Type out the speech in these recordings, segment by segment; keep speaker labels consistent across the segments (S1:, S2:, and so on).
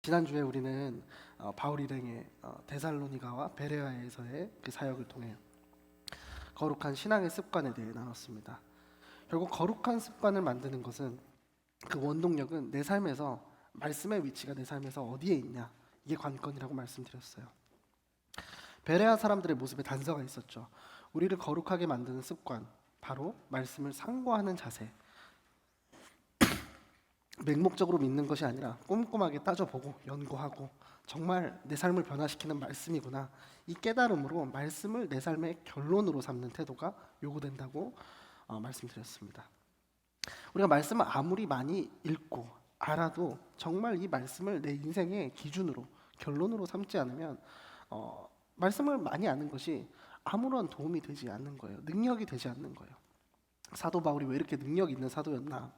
S1: 지난주에 우리는 바울 일행의 데살로니가와 베레아에서의 그 사역을 통해 거룩한 신앙의 습관에 대해 나눴습니다. 결국 거룩한 습관을 만드는 것은 그 원동력은 내 삶에서 말씀의 위치가 내 삶에서 어디에 있냐, 이게 관건이라고 말씀드렸어요. 베레아 사람들의 모습에 단서가 있었죠. 우리를 거룩하게 만드는 습관, 바로 말씀을 상고하는 자세. 맹목적으로 믿는 것이 아니라 꼼꼼하게 따져보고 연구하고 정말 내 삶을 변화시키는 말씀이구나, 이 깨달음으로 말씀을 내 삶의 결론으로 삼는 태도가 요구된다고 말씀드렸습니다. 우리가 말씀을 아무리 많이 읽고 알아도 정말 이 말씀을 내 인생의 기준으로 결론으로 삼지 않으면 말씀을 많이 아는 것이 아무런 도움이 되지 않는 거예요. 능력이 되지 않는 거예요. 사도 바울이 왜 이렇게 능력 있는 사도였나?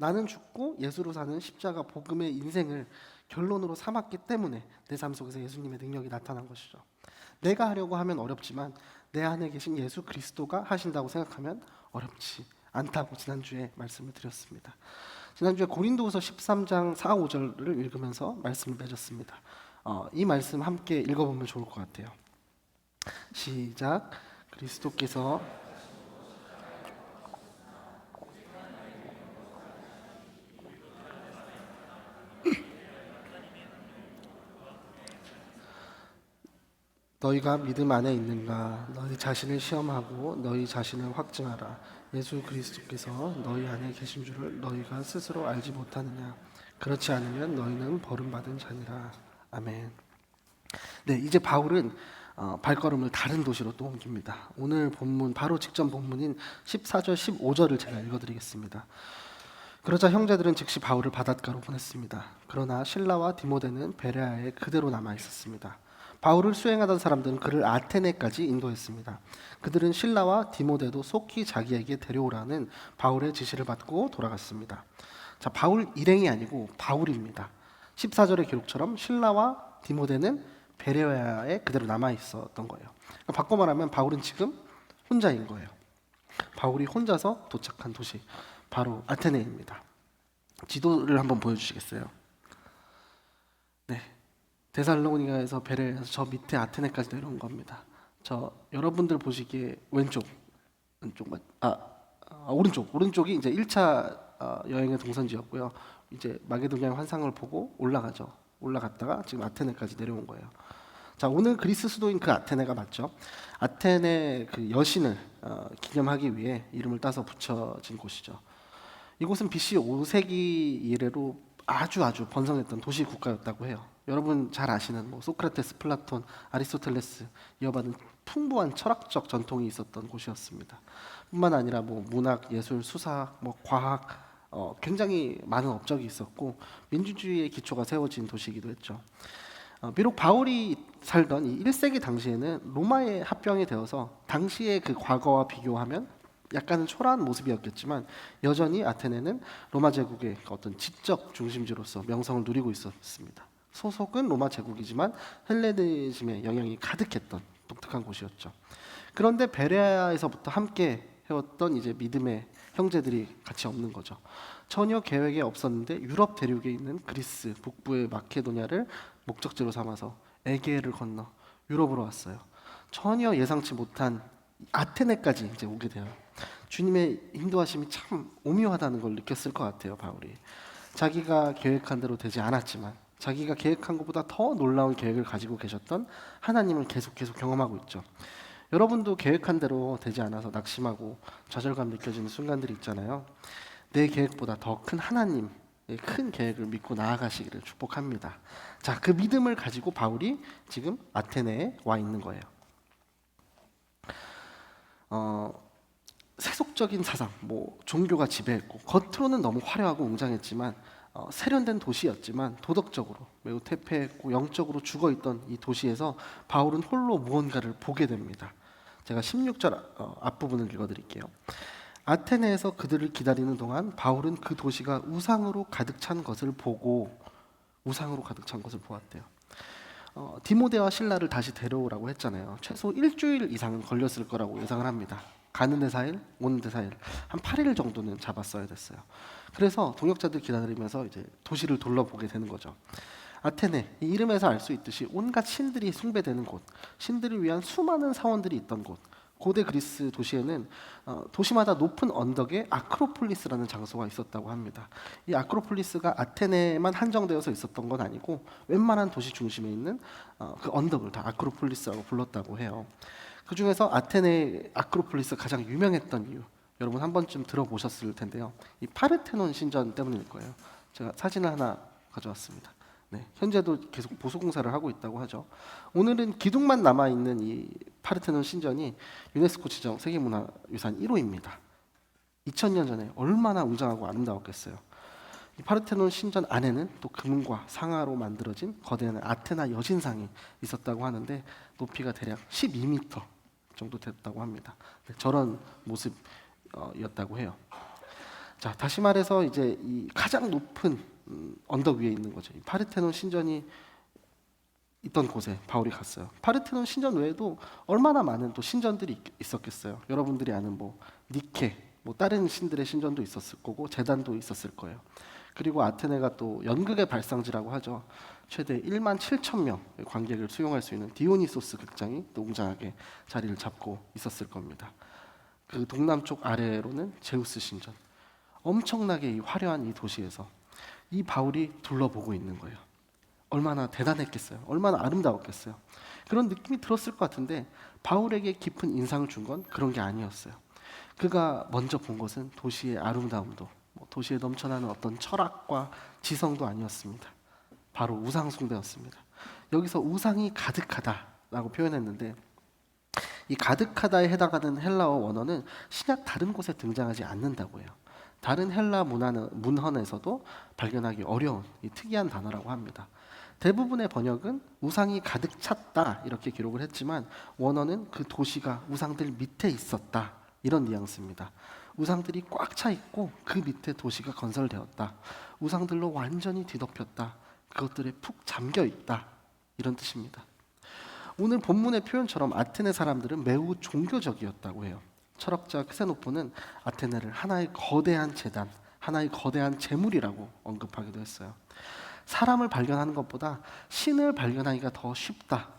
S1: 나는 죽고 예수로 사는 십자가 복음의 인생을 결론으로 삼았기 때문에 내 삶 속에서 예수님의 능력이 나타난 것이죠. 내가 하려고 하면 어렵지만 내 안에 계신 예수 그리스도가 하신다고 생각하면 어렵지 않다고 지난주에 말씀을 드렸습니다. 지난주에 고린도후서 13장 4, 5절을 읽으면서 말씀을 맺었습니다. 이 말씀 함께 읽어보면 좋을 것 같아요. 시작. 그리스도께서 너희가 믿음 안에 있는가? 너희 자신을 시험하고 너희 자신을 확증하라. 예수 그리스도께서 너희 안에 계신 줄을 너희가 스스로 알지 못하느냐? 그렇지 않으면 너희는 버림받은 자니라. 아멘. 네, 이제 바울은 발걸음을 다른 도시로 또 옮깁니다. 오늘 본문, 바로 직전 본문인 14절 15절을 제가 읽어드리겠습니다. 그러자 형제들은 즉시 바울을 바닷가로 보냈습니다. 그러나 실라와 디모데는 베레아에 그대로 남아 있었습니다. 바울을 수행하던 사람들은 그를 아테네까지 인도했습니다. 그들은 실라와 디모데도 속히 자기에게 데려오라는 바울의 지시를 받고 돌아갔습니다. 자, 바울 일행이 아니고 바울입니다. 14절의 기록처럼 실라와 디모데는 베레아에 그대로 남아 있었던 거예요. 그러니까 바꿔 말하면 바울은 지금 혼자인 거예요. 바울이 혼자서 도착한 도시, 바로 아테네입니다. 지도를 한번 보여주시겠어요? 네, 데살로니가에서 베레아에서 저 밑에 아테네까지 내려온 겁니다. 저 여러분들 보시기에 오른쪽이 이제 1차 여행의 동선지였고요. 이제 마게도냐 환상을 보고 올라갔다가 지금 아테네까지 내려온 거예요. 자, 오늘 그리스 수도인 그 아테네가 맞죠? 아테네 그 여신을 기념하기 위해 이름을 따서 붙여진 곳이죠. 이곳은 BC 5세기 이래로 아주 번성했던 도시 국가였다고 해요. 여러분 잘 아시는 소크라테스, 플라톤, 아리스토텔레스 이어받은 풍부한 철학적 전통이 있었던 곳이었습니다. 뿐만 아니라 문학, 예술, 수사학, 과학 굉장히 많은 업적이 있었고 민주주의의 기초가 세워진 도시이기도 했죠. 비록 바울이 살던 이 1세기 당시에는 로마에 합병이 되어서 당시의 그 과거와 비교하면 약간은 초라한 모습이었겠지만 여전히 아테네는 로마 제국의 어떤 지적 중심지로서 명성을 누리고 있었습니다. 소속은 로마 제국이지만 헬레니즘의 영향이 가득했던 독특한 곳이었죠. 그런데 베레아에서부터 함께 해왔던 이제 믿음의 형제들이 같이 없는 거죠. 전혀 계획에 없었는데 유럽 대륙에 있는 그리스 북부의 마케도냐를 목적지로 삼아서 에게해를 건너 유럽으로 왔어요. 전혀 예상치 못한 아테네까지 이제 오게 돼요. 주님의 인도하심이 참 오묘하다는 걸 느꼈을 것 같아요. 바울이 자기가 계획한 대로 되지 않았지만 자기가 계획한 것보다 더 놀라운 계획을 가지고 계셨던 하나님을 계속 경험하고 있죠. 여러분도 계획한 대로 되지 않아서 낙심하고 좌절감 느껴지는 순간들이 있잖아요. 내 계획보다 더 큰 하나님의 큰 계획을 믿고 나아가시기를 축복합니다. 자, 그 믿음을 가지고 바울이 지금 아테네에 와 있는 거예요. 세속적인 사상, 종교가 지배했고 겉으로는 너무 화려하고 웅장했지만 세련된 도시였지만 도덕적으로 매우 퇴폐했고 영적으로 죽어있던 이 도시에서 바울은 홀로 무언가를 보게 됩니다. 제가 16절 앞부분을 읽어드릴게요. 아테네에서 그들을 기다리는 동안 바울은 그 도시가 우상으로 가득 찬 것을 보았대요. 디모데와 실라를 다시 데려오라고 했잖아요. 최소 일주일 이상은 걸렸을 거라고 예상을 합니다. 가는 데 4일, 오는 데 4일, 한 8일 정도는 잡았어야 됐어요. 그래서 동역자들 기다리면서 이제 도시를 둘러보게 되는 거죠. 아테네, 이 이름에서 알 수 있듯이 온갖 신들이 숭배되는 곳, 신들을 위한 수많은 사원들이 있던 곳. 고대 그리스 도시에는 도시마다 높은 언덕에 아크로폴리스라는 장소가 있었다고 합니다. 이 아크로폴리스가 아테네만 한정되어서 있었던 건 아니고 웬만한 도시 중심에 있는 그 언덕을 다 아크로폴리스라고 불렀다고 해요. 그 중에서 아테네 아크로폴리스 가장 유명했던 이유, 여러분 한 번쯤 들어보셨을 텐데요. 이 파르테논 신전 때문일 거예요. 제가 사진을 하나 가져왔습니다. 네, 현재도 계속 보수 공사를 하고 있다고 하죠. 오늘은 기둥만 남아 있는 이 파르테논 신전이 유네스코 지정 세계문화유산 1호입니다. 2000년 전에 얼마나 웅장하고 아름다웠겠어요. 이 파르테논 신전 안에는 또 금과 상아로 만들어진 거대한 아테나 여신상이 있었다고 하는데 높이가 대략 12m 정도 됐다고 합니다. 네, 저런 모습이었다고 해요. 자, 다시 말해서 이제 이 가장 높은 언덕 위에 있는 거죠. 이 파르테논 신전이 있던 곳에 바울이 갔어요. 파르테논 신전 외에도 얼마나 많은 또 신전들이 있었겠어요. 여러분들이 아는 뭐 니케, 뭐 다른 신들의 신전도 있었을 거고 제단도 있었을 거예요. 그리고 아테네가 또 연극의 발상지라고 하죠. 최대 1만 7천 명 관객을 수용할 수 있는 디오니소스 극장이 또 웅장하게 자리를 잡고 있었을 겁니다. 그 동남쪽 아래로는 제우스 신전. 엄청나게 이 화려한 이 도시에서 이 바울이 둘러보고 있는 거예요. 얼마나 대단했겠어요. 얼마나 아름다웠겠어요. 그런 느낌이 들었을 것 같은데 바울에게 깊은 인상을 준 건 그런 게 아니었어요. 그가 먼저 본 것은 도시의 아름다움도 도시에 넘쳐나는 어떤 철학과 지성도 아니었습니다. 바로 우상 숭배였습니다. 여기서 우상이 가득하다라고 표현했는데 이 가득하다에 해당하는 헬라어 원어는 신약 다른 곳에 등장하지 않는다고 해요. 다른 헬라 문헌에서도 발견하기 어려운 이 특이한 단어라고 합니다. 대부분의 번역은 우상이 가득 찼다 이렇게 기록을 했지만 원어는 그 도시가 우상들 밑에 있었다 이런 뉘앙스입니다. 우상들이 꽉 차 있고 그 밑에 도시가 건설되었다. 우상들로 완전히 뒤덮였다. 그것들에 푹 잠겨 있다 이런 뜻입니다. 오늘 본문의 표현처럼 아테네 사람들은 매우 종교적이었다고 해요. 철학자 크세노포는 아테네를 하나의 거대한 재단, 하나의 거대한 재물이라고 언급하기도 했어요. 사람을 발견하는 것보다 신을 발견하기가 더 쉽다.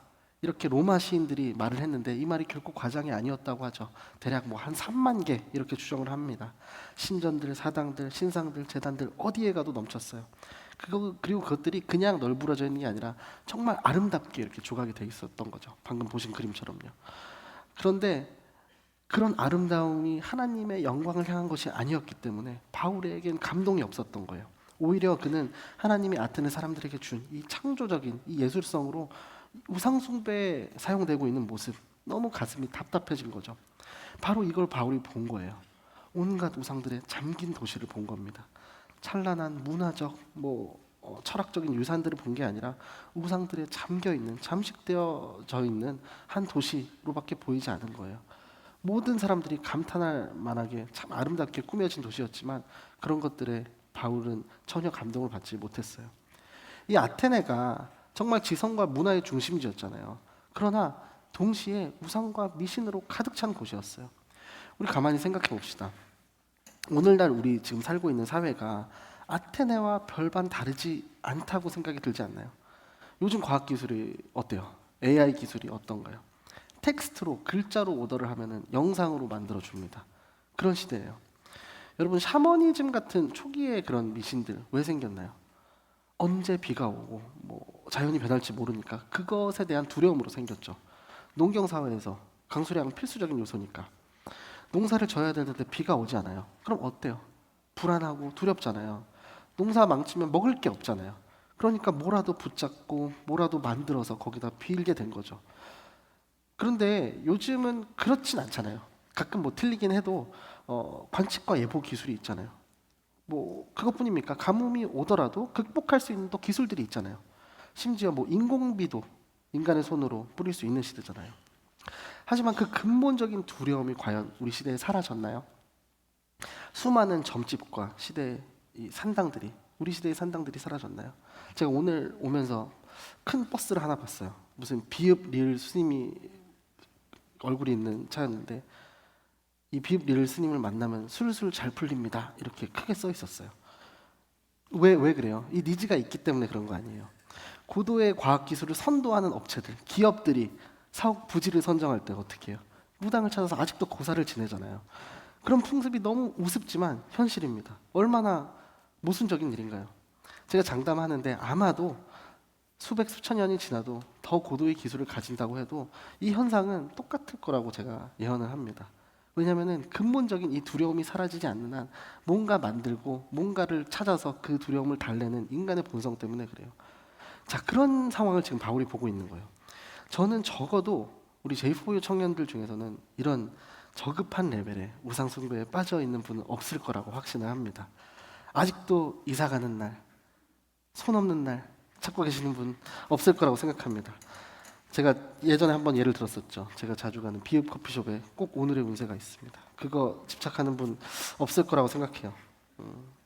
S1: 이렇게 로마 시인들이 말을 했는데 이 말이 결코 과장이 아니었다고 하죠. 대략 뭐 한 3만 개 이렇게 추정을 합니다. 신전들, 사당들, 신상들, 재단들 어디에 가도 넘쳤어요. 그리고 그것들이 그냥 널브러져 있는 게 아니라 정말 아름답게 이렇게 조각이 돼 있었던 거죠. 방금 보신 그림처럼요. 그런데 그런 아름다움이 하나님의 영광을 향한 것이 아니었기 때문에 바울에겐 감동이 없었던 거예요. 오히려 그는 하나님이 아테네 사람들에게 준 이 창조적인 이 예술성으로 우상 숭배에 사용되고 있는 모습 너무 가슴이 답답해진 거죠. 바로 이걸 바울이 본 거예요. 온갖 우상들에 잠긴 도시를 본 겁니다. 찬란한 문화적 철학적인 유산들을 본 게 아니라 우상들에 잠겨 있는 잠식되어져 있는 한 도시로밖에 보이지 않은 거예요. 모든 사람들이 감탄할 만하게 참 아름답게 꾸며진 도시였지만 그런 것들에 바울은 전혀 감동을 받지 못했어요. 이 아테네가 정말 지성과 문화의 중심지였잖아요. 그러나 동시에 우상과 미신으로 가득 찬 곳이었어요. 우리 가만히 생각해 봅시다. 오늘날 우리 지금 살고 있는 사회가 아테네와 별반 다르지 않다고 생각이 들지 않나요? 요즘 과학기술이 어때요? AI 기술이 어떤가요? 텍스트로 글자로 오더를 하면은 영상으로 만들어 줍니다. 그런 시대예요. 여러분 샤머니즘 같은 초기의 그런 미신들 왜 생겼나요? 언제 비가 오고 자연이 변할지 모르니까 그것에 대한 두려움으로 생겼죠. 농경 사회에서 강수량 필수적인 요소니까 농사를 져야 되는데 비가 오지 않아요. 그럼 어때요? 불안하고 두렵잖아요. 농사 망치면 먹을 게 없잖아요. 그러니까 뭐라도 붙잡고 뭐라도 만들어서 거기다 빌게 된 거죠. 그런데 요즘은 그렇진 않잖아요. 가끔 틀리긴 해도 관측과 예보 기술이 있잖아요. 그것뿐입니까? 가뭄이 오더라도 극복할 수 있는 또 기술들이 있잖아요. 심지어 인공비도 인간의 손으로 뿌릴 수 있는 시대잖아요. 하지만 그 근본적인 두려움이 과연 우리 시대에 사라졌나요? 수많은 점집과 시대의 산당들이 우리 시대의 산당들이 사라졌나요? 제가 오늘 오면서 큰 버스를 하나 봤어요. 무슨 비읍 리을 스님이 얼굴이 있는 차였는데 이 비읍 리을 스님을 만나면 술술 잘 풀립니다. 이렇게 크게 써 있었어요. 왜 그래요? 이 니즈가 있기 때문에 그런 거 아니에요. 고도의 과학 기술을 선도하는 업체들, 기업들이 사업 부지를 선정할 때 어떻게 해요? 무당을 찾아서 아직도 고사를 지내잖아요. 그런 풍습이 너무 우습지만 현실입니다. 얼마나 모순적인 일인가요? 제가 장담하는데 아마도 수백 수천 년이 지나도 더 고도의 기술을 가진다고 해도 이 현상은 똑같을 거라고 제가 예언을 합니다. 왜냐하면 근본적인 이 두려움이 사라지지 않는 한 뭔가 만들고 뭔가를 찾아서 그 두려움을 달래는 인간의 본성 때문에 그래요. 자, 그런 상황을 지금 바울이 보고 있는 거예요. 저는 적어도 우리 J4U 청년들 중에서는 이런 저급한 레벨의 우상 숭배에 빠져 있는 분은 없을 거라고 확신을 합니다. 아직도 이사 가는 날, 손 없는 날 찾고 계시는 분 없을 거라고 생각합니다. 제가 예전에 한번 예를 들었었죠. 제가 자주 가는 비읍 커피숍에 꼭 오늘의 운세가 있습니다. 그거 집착하는 분 없을 거라고 생각해요.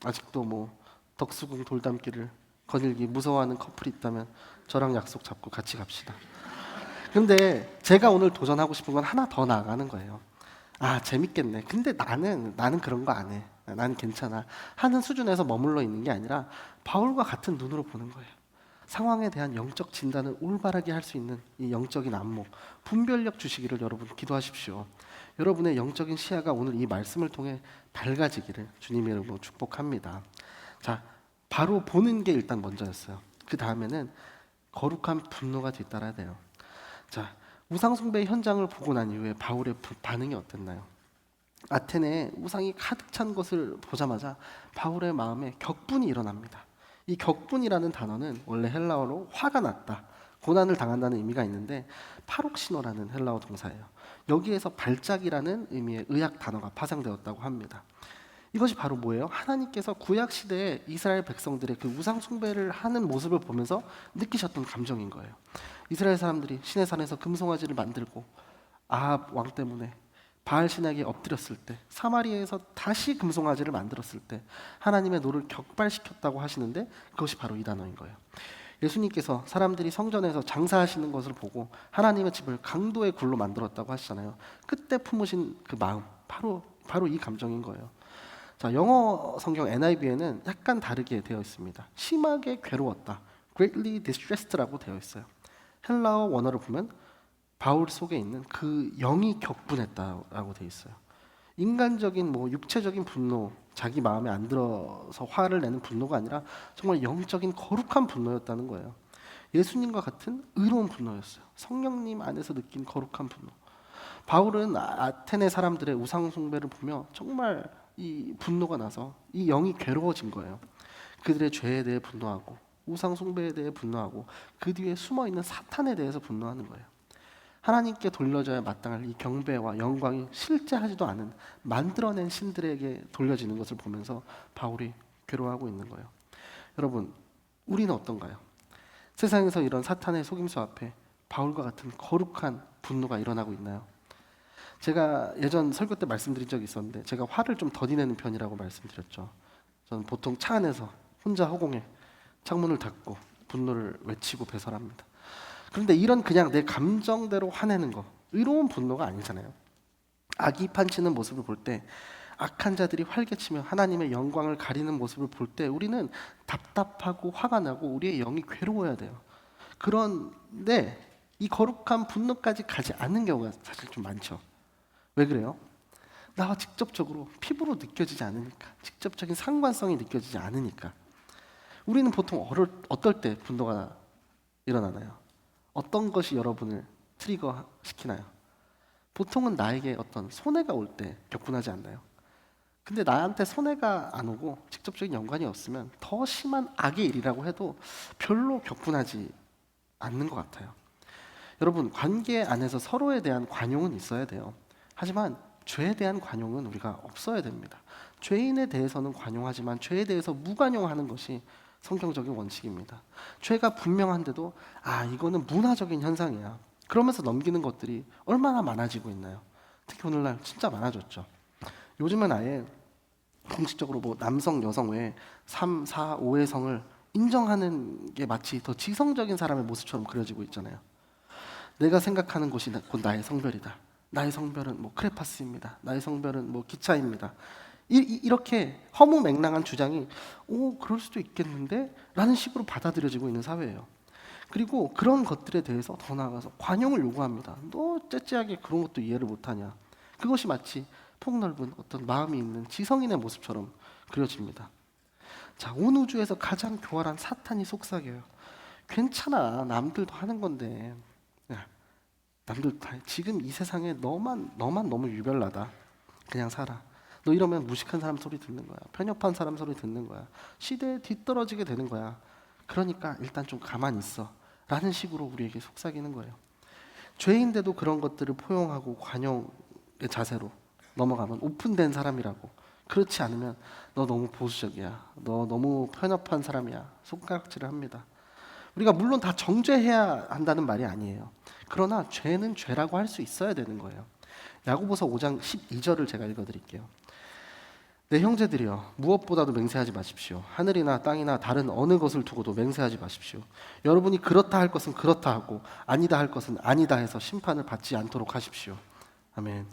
S1: 아직도 뭐 덕수궁 돌담길을 거닐기 무서워하는 커플이 있다면 저랑 약속 잡고 같이 갑시다. 근데 제가 오늘 도전하고 싶은 건 하나 더 나아가는 거예요. 아, 재밌겠네. 근데 나는 그런 거 안 해. 나는 괜찮아. 하는 수준에서 머물러 있는 게 아니라 바울과 같은 눈으로 보는 거예요. 상황에 대한 영적 진단을 올바르게 할 수 있는 이 영적인 안목, 분별력 주시기를 여러분 기도하십시오. 여러분의 영적인 시야가 오늘 이 말씀을 통해 밝아지기를 주님의 이름으로 축복합니다. 자, 바로 보는 게 일단 먼저였어요. 그 다음에는 거룩한 분노가 뒤따라야 돼요. 자, 우상숭배 현장을 보고 난 이후에 바울의 반응이 어땠나요? 아테네에 우상이 가득 찬 것을 보자마자 바울의 마음에 격분이 일어납니다. 이 격분이라는 단어는 원래 헬라어로 화가 났다, 고난을 당한다는 의미가 있는데 파록시노라는 헬라어 동사예요. 여기에서 발작이라는 의미의 의학 단어가 파생되었다고 합니다. 이것이 바로 뭐예요? 하나님께서 구약 시대에 이스라엘 백성들의 그 우상 숭배를 하는 모습을 보면서 느끼셨던 감정인 거예요. 이스라엘 사람들이 시내 산에서 금송아지를 만들고 아합 왕 때문에 바알 신에게 엎드렸을 때, 사마리아에서 다시 금송아지를 만들었을 때 하나님의 노를 격발시켰다고 하시는데 그것이 바로 이 단어인 거예요. 예수님께서 사람들이 성전에서 장사하시는 것을 보고 하나님의 집을 강도의 굴로 만들었다고 하시잖아요. 그때 품으신 그 마음, 바로 이 감정인 거예요. 자, 영어 성경 NIV에는 약간 다르게 되어 있습니다. 심하게 괴로웠다, greatly distressed라고 되어 있어요. 헬라어 원어를 보면 바울 속에 있는 그 영이 격분했다라고 되어 있어요. 인간적인 뭐 육체적인 분노, 자기 마음에 안 들어서 화를 내는 분노가 아니라 정말 영적인 거룩한 분노였다는 거예요. 예수님과 같은 의로운 분노였어요. 성령님 안에서 느낀 거룩한 분노. 바울은 아테네 사람들의 우상 숭배를 보며 정말 이 분노가 나서 이 영이 괴로워진 거예요. 그들의 죄에 대해 분노하고 우상 숭배에 대해 분노하고 그 뒤에 숨어 있는 사탄에 대해서 분노하는 거예요. 하나님께 돌려져야 마땅할 이 경배와 영광이 실제하지도 않은 만들어낸 신들에게 돌려지는 것을 보면서 바울이 괴로워하고 있는 거예요. 여러분, 우리는 어떤가요? 세상에서 이런 사탄의 속임수 앞에 바울과 같은 거룩한 분노가 일어나고 있나요? 제가 예전 설교 때 말씀드린 적이 있었는데 제가 화를 좀 더디 내는 편이라고 말씀드렸죠. 저는 보통 차 안에서 혼자 허공에 창문을 닫고 분노를 외치고 배설합니다. 그런데 이런 그냥 내 감정대로 화내는 거, 의로운 분노가 아니잖아요. 악이 판치는 모습을 볼 때, 악한 자들이 활개치며 하나님의 영광을 가리는 모습을 볼 때 우리는 답답하고 화가 나고 우리의 영이 괴로워야 돼요. 그런데 이 거룩한 분노까지 가지 않는 경우가 사실 좀 많죠. 왜 그래요? 나와 직접적으로 피부로 느껴지지 않으니까, 직접적인 상관성이 느껴지지 않으니까. 우리는 보통 어떨 때 분노가 일어나나요? 어떤 것이 여러분을 트리거 시키나요? 보통은 나에게 어떤 손해가 올 때 격분하지 않나요? 근데 나한테 손해가 안 오고 직접적인 연관이 없으면 더 심한 악의 일이라고 해도 별로 격분하지 않는 것 같아요. 여러분, 관계 안에서 서로에 대한 관용은 있어야 돼요. 하지만 죄에 대한 관용은 우리가 없어야 됩니다. 죄인에 대해서는 관용하지만 죄에 대해서 무관용하는 것이 성경적인 원칙입니다. 죄가 분명한데도 이거는 문화적인 현상이야, 그러면서 넘기는 것들이 얼마나 많아지고 있나요? 특히 오늘날 진짜 많아졌죠. 요즘은 아예 공식적으로 뭐 남성, 여성 외에 3, 4, 5의 성을 인정하는 게 마치 더 지성적인 사람의 모습처럼 그려지고 있잖아요. 내가 생각하는 것이 곧 나의 성별이다. 나의 성별은 뭐 크레파스입니다. 나의 성별은 뭐 기차입니다. 이렇게 허무맹랑한 주장이 그럴 수도 있겠는데? 라는 식으로 받아들여지고 있는 사회예요. 그리고 그런 것들에 대해서 더 나아가서 관용을 요구합니다. 너 째째하게 그런 것도 이해를 못하냐. 그것이 마치 폭넓은 어떤 마음이 있는 지성인의 모습처럼 그려집니다. 자, 온 우주에서 가장 교활한 사탄이 속삭여요. 괜찮아, 남들도 하는 건데. 야, 남들 다 지금 이 세상에 너만 너무 유별나다. 그냥 살아. 너 이러면 무식한 사람 소리 듣는 거야. 편협한 사람 소리 듣는 거야. 시대에 뒤떨어지게 되는 거야. 그러니까 일단 좀 가만히 있어. 라는 식으로 우리에게 속삭이는 거예요. 죄인데도 그런 것들을 포용하고 관용의 자세로 넘어가면 오픈된 사람이라고. 그렇지 않으면 너 너무 보수적이야. 너 너무 편협한 사람이야. 손가락질을 합니다. 우리가 물론 다 정죄해야 한다는 말이 아니에요. 그러나 죄는 죄라고 할 수 있어야 되는 거예요. 야고보서 5장 12절을 제가 읽어드릴게요. 내 형제들이여, 무엇보다도 맹세하지 마십시오. 하늘이나 땅이나 다른 어느 것을 두고도 맹세하지 마십시오. 여러분이 그렇다 할 것은 그렇다 하고 아니다 할 것은 아니다 해서 심판을 받지 않도록 하십시오. 아멘.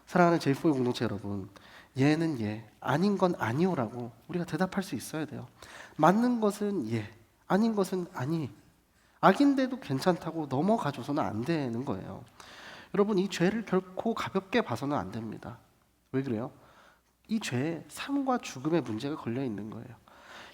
S1: 사랑하는 제이포의 공동체 여러분, 예는 예, 아닌 건 아니오라고 우리가 대답할 수 있어야 돼요. 맞는 것은 예, 아닌 것은 아니. 악인데도 괜찮다고 넘어가줘서는 안 되는 거예요. 여러분, 이 죄를 결코 가볍게 봐서는 안 됩니다. 왜 그래요? 이 죄에 삶과 죽음의 문제가 걸려 있는 거예요.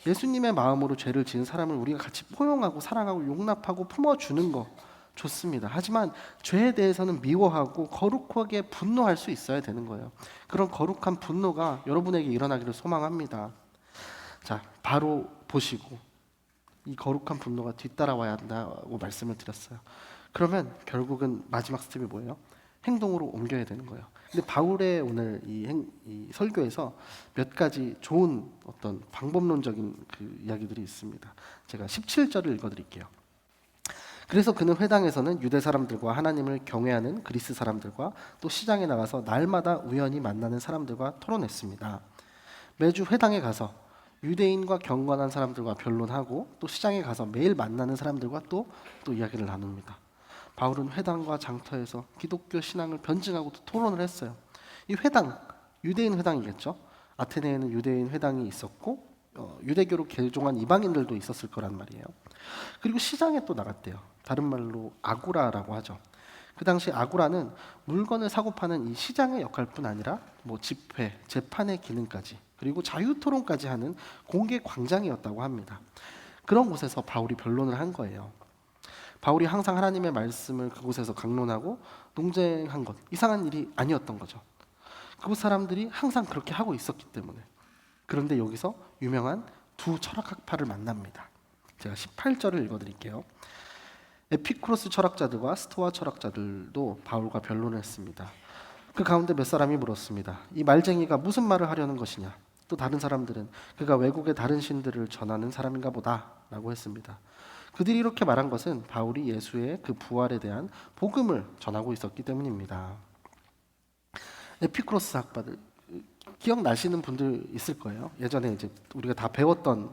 S1: 예수님의 마음으로 죄를 지은 사람을 우리가 같이 포용하고 사랑하고 용납하고 품어주는 거 좋습니다. 하지만 죄에 대해서는 미워하고 거룩하게 분노할 수 있어야 되는 거예요. 그런 거룩한 분노가 여러분에게 일어나기를 소망합니다. 자, 바로 보시고 이 거룩한 분노가 뒤따라와야 한다고 말씀을 드렸어요. 그러면 결국은 마지막 스텝이 뭐예요? 행동으로 옮겨야 되는 거예요. 근데 바울의 오늘 이 설교에서 몇 가지 좋은 어떤 방법론적인 그 이야기들이 있습니다. 제가 17절을 읽어드릴게요. 그래서 그는 회당에서는 유대 사람들과 하나님을 경외하는 그리스 사람들과 또 시장에 나가서 날마다 우연히 만나는 사람들과 토론했습니다. 매주 회당에 가서 유대인과 경건한 사람들과 변론하고 또 시장에 가서 매일 만나는 사람들과 또 이야기를 나눕니다. 바울은 회당과 장터에서 기독교 신앙을 변증하고 또 토론을 했어요. 이 회당, 유대인 회당이겠죠. 아테네에는 유대인 회당이 있었고 유대교로 개종한 이방인들도 있었을 거란 말이에요. 그리고 시장에 또 나갔대요. 다른 말로 아고라라고 하죠. 그 당시 아고라는 물건을 사고 파는 이 시장의 역할뿐 아니라 뭐 집회, 재판의 기능까지 그리고 자유토론까지 하는 공개 광장이었다고 합니다. 그런 곳에서 바울이 변론을 한 거예요. 바울이 항상 하나님의 말씀을 그곳에서 강론하고 논쟁한 것, 이상한 일이 아니었던 거죠. 그곳 사람들이 항상 그렇게 하고 있었기 때문에. 그런데 여기서 유명한 두 철학학파를 만납니다. 제가 18절을 읽어드릴게요. 에피쿠로스 철학자들과 스토아 철학자들도 바울과 변론을 했습니다. 그 가운데 몇 사람이 물었습니다. 이 말쟁이가 무슨 말을 하려는 것이냐? 또 다른 사람들은 그가 외국의 다른 신들을 전하는 사람인가 보다 라고 했습니다. 그들이 이렇게 말한 것은 바울이 예수의 그 부활에 대한 복음을 전하고 있었기 때문입니다. 에피쿠로스 학파들 기억나시는 분들 있을 거예요. 예전에 이제 우리가 다 배웠던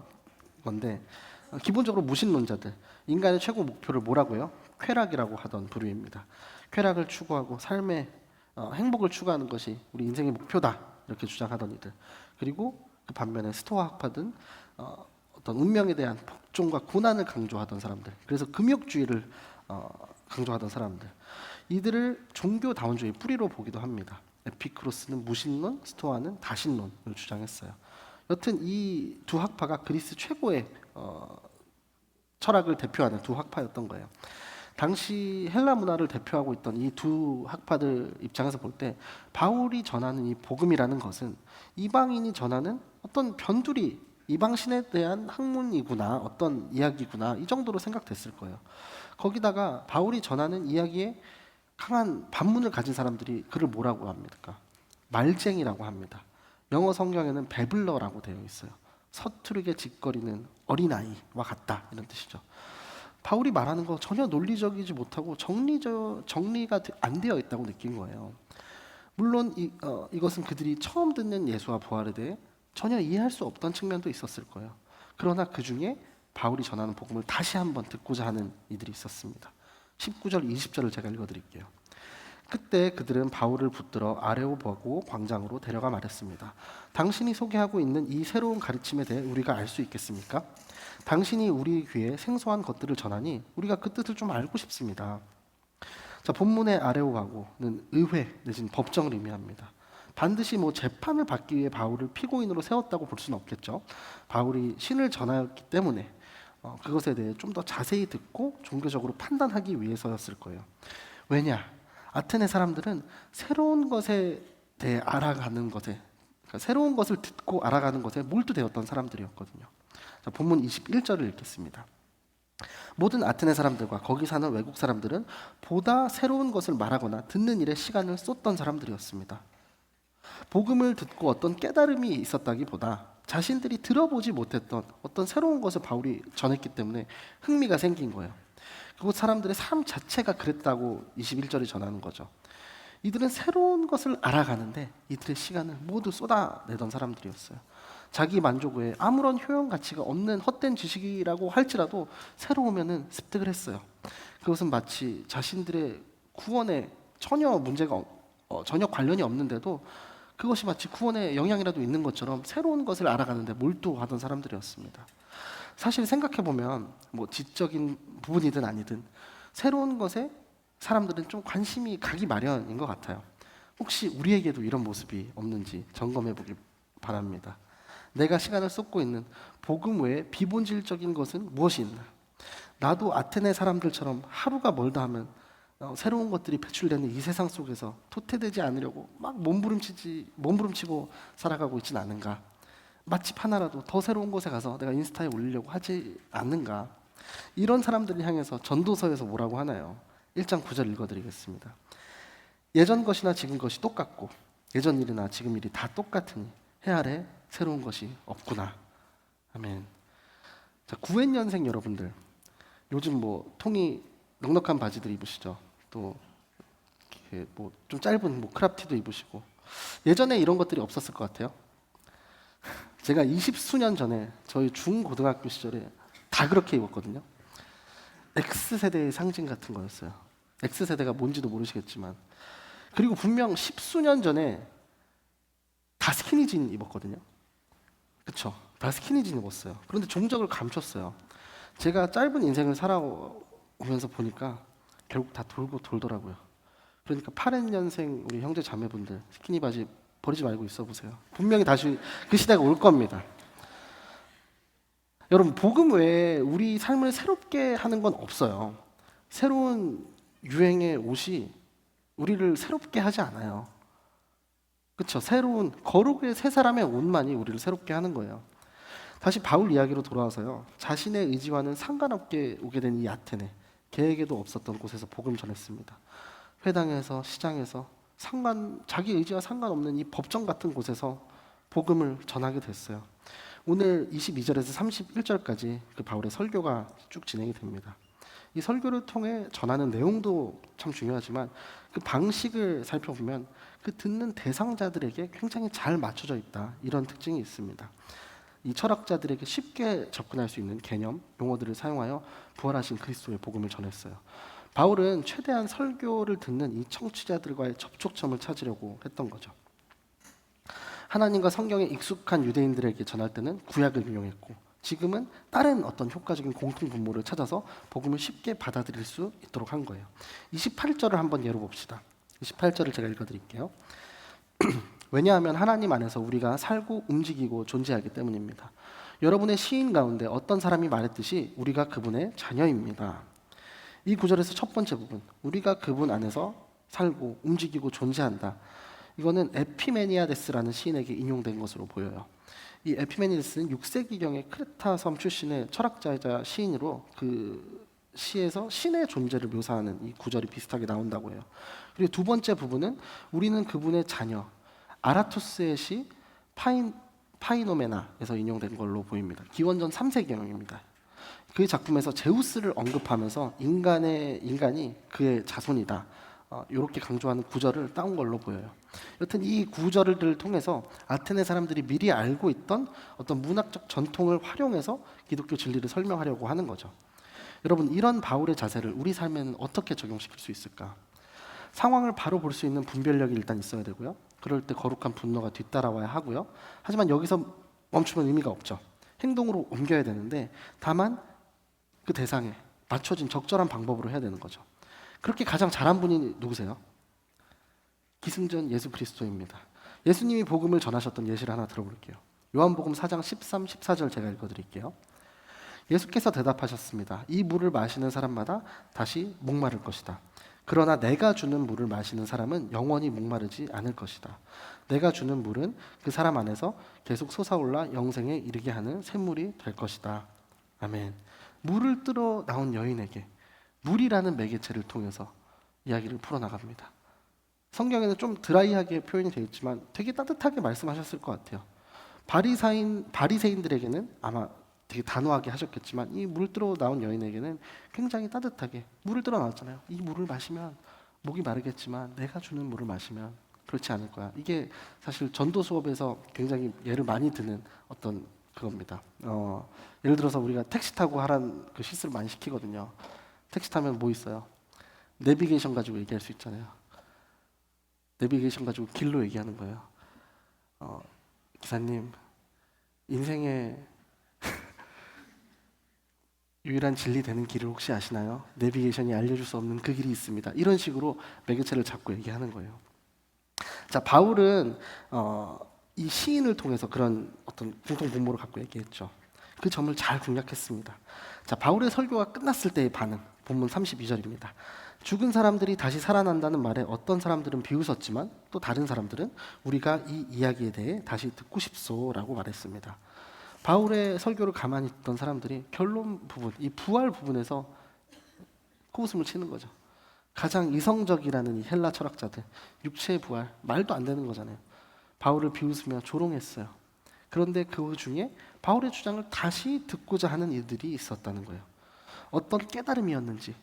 S1: 건데 기본적으로 무신론자들, 인간의 최고 목표를 뭐라고요? 쾌락이라고 하던 부류입니다. 쾌락을 추구하고 삶의 행복을 추구하는 것이 우리 인생의 목표다 이렇게 주장하던 이들. 그리고 그 반면에 스토아 학파든 어떤 운명에 대한 복종과 고난을 강조하던 사람들. 그래서 금욕주의를 강조하던 사람들. 이들을 종교다원주의 뿌리로 보기도 합니다. 에피쿠로스는 무신론, 스토아는 다신론을 주장했어요. 여튼 이 두 학파가 그리스 최고의 철학을 대표하는 두 학파였던 거예요. 당시 헬라 문화를 대표하고 있던 이 두 학파들 입장에서 볼 때 바울이 전하는 이 복음이라는 것은 이방인이 전하는 어떤 변두리, 이방신에 대한 학문이구나, 어떤 이야기구나 이 정도로 생각됐을 거예요. 거기다가 바울이 전하는 이야기에 강한 반문을 가진 사람들이 그를 뭐라고 합니까? 말쟁이라고 합니다. 영어 성경에는 베블러라고 되어 있어요. 서투르게 짓거리는 어린아이와 같다 이런 뜻이죠. 바울이 말하는 거 전혀 논리적이지 못하고 정리가 안 되어 있다고 느낀 거예요. 물론 이것은 그들이 처음 듣는 예수와 부활에 대해 전혀 이해할 수 없던 측면도 있었을 거예요. 그러나 그 중에 바울이 전하는 복음을 다시 한번 듣고자 하는 이들이 있었습니다. 19절, 20절을 제가 읽어드릴게요. 그때 그들은 바울을 붙들어 아레오바고 광장으로 데려가 말했습니다. 당신이 소개하고 있는 이 새로운 가르침에 대해 우리가 알 수 있겠습니까? 당신이 우리 귀에 생소한 것들을 전하니 우리가 그 뜻을 좀 알고 싶습니다. 자, 본문의 아레오바고는 의회 내지는 법정을 의미합니다. 반드시 재판을 받기 위해 바울을 피고인으로 세웠다고 볼 수는 없겠죠. 바울이 신을 전하였기 때문에 그것에 대해 좀 더 자세히 듣고 종교적으로 판단하기 위해서였을 거예요. 왜냐? 아테네 사람들은 새로운 것에 대해 알아가는 것에, 그러니까 새로운 것을 듣고 알아가는 것에 몰두되었던 사람들이었거든요. 자, 본문 21절을 읽겠습니다. 모든 아테네 사람들과 거기 사는 외국 사람들은 보다 새로운 것을 말하거나 듣는 일에 시간을 쏟던 사람들이었습니다. 복음을 듣고 어떤 깨달음이 있었다기보다 자신들이 들어보지 못했던 어떤 새로운 것을 바울이 전했기 때문에 흥미가 생긴 거예요. 그곳 사람들의 삶 자체가 그랬다고 21절이 전하는 거죠. 이들은 새로운 것을 알아가는데 이들의 시간을 모두 쏟아내던 사람들이었어요. 자기 만족 외에 아무런 효용 가치가 없는 헛된 지식이라고 할지라도 새로우면은 습득을 했어요. 그것은 마치 자신들의 구원에 전혀 문제가 전혀 관련이 없는데도 그것이 마치 구원에 영향이라도 있는 것처럼 새로운 것을 알아가는데 몰두하던 사람들이었습니다. 사실 생각해보면 지적인 부분이든 아니든 새로운 것에 사람들은 좀 관심이 가기 마련인 것 같아요. 혹시 우리에게도 이런 모습이 없는지 점검해보길 바랍니다. 내가 시간을 쏟고 있는 복음 외에 비본질적인 것은 무엇이 있나? 나도 아테네 사람들처럼 하루가 멀다 하면 새로운 것들이 배출되는 이 세상 속에서 도태되지 않으려고 막 몸부림치고 살아가고 있진 않은가? 맛집 하나라도 더 새로운 곳에 가서 내가 인스타에 올리려고 하지 않는가? 이런 사람들을 향해서 전도서에서 뭐라고 하나요? 1장 9절 읽어드리겠습니다. 예전 것이나 지금 것이 똑같고 예전 일이나 지금 일이 다 똑같으니 해 아래 새로운 것이 없구나. 아멘. 자, 9N년생 여러분들, 요즘 통이 넉넉한 바지들 입으시죠? 또 이렇게 좀 짧은 크랍티도 입으시고, 예전에 이런 것들이 없었을 것 같아요. 제가 20수년 전에 저희 중고등학교 시절에 다 그렇게 입었거든요. X세대의 상징 같은 거였어요. X세대가 뭔지도 모르시겠지만, 그리고 분명 10수년 전에 다 스키니진 입었거든요. 그쵸? 다 스키니진 입었어요. 그런데 종적을 감췄어요. 제가 짧은 인생을 살아오면서 보니까 결국 다 돌고 돌더라고요. 그러니까 8N년생 우리 형제 자매분들 스키니 바지 버리지 말고 있어 보세요. 분명히 다시 그 시대가 올 겁니다. 여러분, 복음 외에 우리 삶을 새롭게 하는 건 없어요. 새로운 유행의 옷이 우리를 새롭게 하지 않아요. 그렇죠? 새로운 거룩의 새 사람의 옷만이 우리를 새롭게 하는 거예요. 다시 바울 이야기로 돌아와서요. 자신의 의지와는 상관없게 오게 된 이 아테네, 계획에도 없었던 곳에서 복음 전했습니다. 회당에서, 시장에서 자기 의지와 상관없는 이 법정 같은 곳에서 복음을 전하게 됐어요. 오늘 22절에서 31절까지 그 바울의 설교가 쭉 진행이 됩니다. 이 설교를 통해 전하는 내용도 참 중요하지만 그 방식을 살펴보면 그 듣는 대상자들에게 굉장히 잘 맞춰져 있다, 이런 특징이 있습니다. 이 철학자들에게 쉽게 접근할 수 있는 개념, 용어들을 사용하여 부활하신 그리스도의 복음을 전했어요. 바울은 최대한 설교를 듣는 이 청취자들과의 접촉점을 찾으려고 했던 거죠. 하나님과 성경에 익숙한 유대인들에게 전할 때는 구약을 인용했고, 지금은 다른 어떤 효과적인 공통 분모를 찾아서 복음을 쉽게 받아들일 수 있도록 한 거예요. 28절을 한번 예로 봅시다. 28절을 제가 읽어드릴게요. 왜냐하면 하나님 안에서 우리가 살고 움직이고 존재하기 때문입니다. 여러분의 시인 가운데 어떤 사람이 말했듯이 우리가 그분의 자녀입니다. 이 구절에서 첫 번째 부분, 우리가 그분 안에서 살고 움직이고 존재한다. 이거는 에피메니아데스라는 시인에게 인용된 것으로 보여요. 이 에피메니데스는 6세기경의 크레타 섬 출신의 철학자이자 시인으로 그 시에서 신의 존재를 묘사하는 이 구절이 비슷하게 나온다고 해요. 그리고 두 번째 부분은 우리는 그분의 자녀, 아라투스의 시 파이노메나에서 인용된 걸로 보입니다. 기원전 3세기경입니다. 그 작품에서 제우스를 언급하면서 인간이 그의 자손이다, 이렇게 강조하는 구절을 따온 걸로 보여요. 여튼 이 구절을 통해서 아테네 사람들이 미리 알고 있던 어떤 문학적 전통을 활용해서 기독교 진리를 설명하려고 하는 거죠. 여러분, 이런 바울의 자세를 우리 삶에는 어떻게 적용시킬 수 있을까? 상황을 바로 볼 수 있는 분별력이 일단 있어야 되고요. 그럴 때 거룩한 분노가 뒤따라와야 하고요. 하지만 여기서 멈추면 의미가 없죠. 행동으로 옮겨야 되는데 다만 그 대상에 맞춰진 적절한 방법으로 해야 되는 거죠. 그렇게 가장 잘한 분이 누구세요? 기승전 예수 그리스도입니다. 예수님이 복음을 전하셨던 예시를 하나 들어볼게요. 요한복음 4장 13, 14절 제가 읽어드릴게요. 예수께서 대답하셨습니다. 이 물을 마시는 사람마다 다시 목마를 것이다. 그러나 내가 주는 물을 마시는 사람은 영원히 목마르지 않을 것이다. 내가 주는 물은 그 사람 안에서 계속 솟아올라 영생에 이르게 하는 샘물이 될 것이다. 아멘. 물을 뜯어 나온 여인에게 물이라는 매개체를 통해서 이야기를 풀어나갑니다. 성경에는 좀 드라이하게 표현이 되어 있지만 되게 따뜻하게 말씀하셨을 것 같아요. 바리새인들에게는 아마 되게 단호하게 하셨겠지만 이 물 뜯어 나온 여인에게는 굉장히 따뜻하게 물을 뜯어 나왔잖아요. 이 물을 마시면 목이 마르겠지만 내가 주는 물을 마시면 그렇지 않을 거야. 이게 사실 전도 수업에서 굉장히 예를 많이 드는 어떤 그겁니다. 예를 들어서 우리가 택시 타고 하라는 그 실수를 많이 시키거든요. 택시 타면 뭐 있어요? 내비게이션 가지고 얘기할 수 있잖아요. 내비게이션 가지고 길로 얘기하는 거예요. 기사님, 인생에 유일한 진리 되는 길을 혹시 아시나요? 내비게이션이 알려줄 수 없는 그 길이 있습니다. 이런 식으로 매개체를 잡고 얘기하는 거예요. 자, 바울은 이 시인을 통해서 그런 어떤 공통 분모를 갖고 얘기했죠. 그 점을 잘 공략했습니다. 자, 바울의 설교가 끝났을 때의 반응, 본문 32절입니다. 죽은 사람들이 다시 살아난다는 말에 어떤 사람들은 비웃었지만 또 다른 사람들은 우리가 이 이야기에 대해 다시 듣고 싶소라고 말했습니다. 바울의 설교를 가만히 듣던 사람들이 결론 부분, 이 부활 부분에서 코웃음을 치는 거죠. 가장 이성적이라는 이 헬라 철학자들, 육체의 부활, 말도 안 되는 거잖아요. 바울을 비웃으며 조롱했어요. 그런데 그 중에 바울의 주장을 다시 듣고자 하는 이들이 있었다는 거예요. 어떤 깨달음이었는지,